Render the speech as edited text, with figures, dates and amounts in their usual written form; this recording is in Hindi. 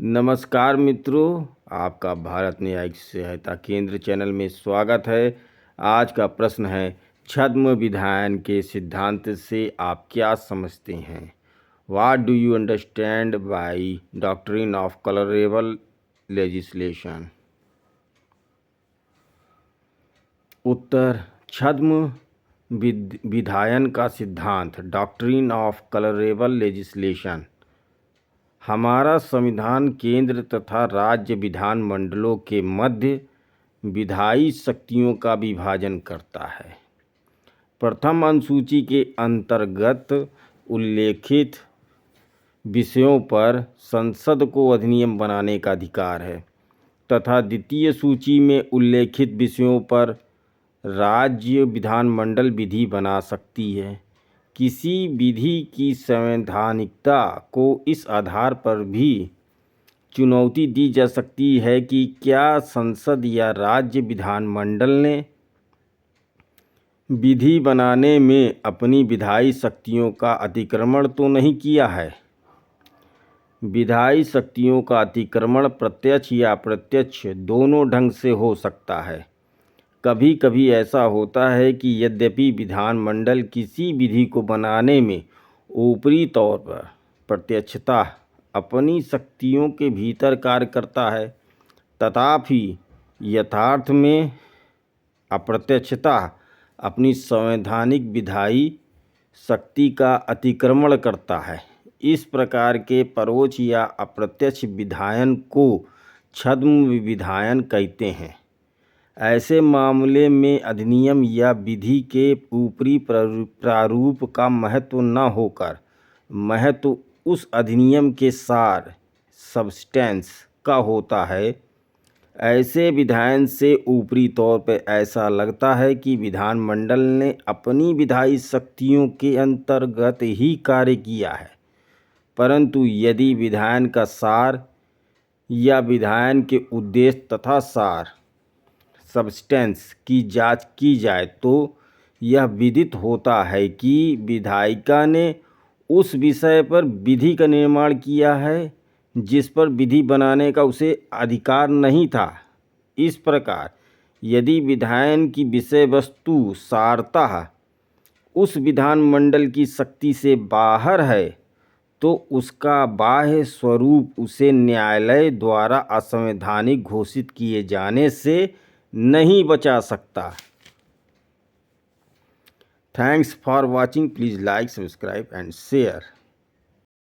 नमस्कार मित्रों, आपका भारत न्यायिक सहायता केंद्र चैनल में स्वागत है। आज का प्रश्न है, छद्म विधायन के सिद्धांत से आप क्या समझते हैं? What do you understand by doctrine of colourable legislation? उत्तर, छद्म विधायन का सिद्धांत डॉक्ट्रिन ऑफ कलरेबल लेजिस्लेशन हमारा संविधान केंद्र तथा राज्य विधान मंडलों के मध्य विधायी शक्तियों का विभाजन करता है। प्रथम अनुसूची के अंतर्गत उल्लेखित विषयों पर संसद को अधिनियम बनाने का अधिकार है तथा द्वितीय सूची में उल्लेखित विषयों पर राज्य विधानमंडल विधि बना सकती है। किसी विधि की संवैधानिकता को इस आधार पर भी चुनौती दी जा सकती है कि क्या संसद या राज्य विधानमंडल ने विधि बनाने में अपनी विधायी शक्तियों का अतिक्रमण तो नहीं किया है। विधायी शक्तियों का अतिक्रमण प्रत्यक्ष या अप्रत्यक्ष दोनों ढंग से हो सकता है। कभी कभी ऐसा होता है कि यद्यपि विधानमंडल किसी विधि को बनाने में ऊपरी तौर पर प्रत्यक्षतः अपनी शक्तियों के भीतर कार्य करता है, तथापि यथार्थ में अप्रत्यक्षतः अपनी संवैधानिक विधायी शक्ति का अतिक्रमण करता है। इस प्रकार के परोक्ष या अप्रत्यक्ष विधायन को छद्म विधायन कहते हैं। ऐसे मामले में अधिनियम या विधि के ऊपरी प्रारूप का महत्व न होकर महत्व उस अधिनियम के सार सब्सटेंस का होता है। ऐसे विधायन से ऊपरी तौर पर ऐसा लगता है कि विधानमंडल ने अपनी विधायी शक्तियों के अंतर्गत ही कार्य किया है, परंतु यदि विधायन का सार या विधायन के उद्देश्य तथा सार सब्सटेंस की जांच की जाए तो यह विदित होता है कि विधायिका ने उस विषय पर विधि का निर्माण किया है जिस पर विधि बनाने का उसे अधिकार नहीं था। इस प्रकार यदि विधायन की विषय वस्तु सारतः उस विधानमंडल की शक्ति से बाहर है तो उसका बाह्य स्वरूप उसे न्यायालय द्वारा असंवैधानिक घोषित किए जाने से नहीं बचा सकता। Thanks for watching. Please like, subscribe and share.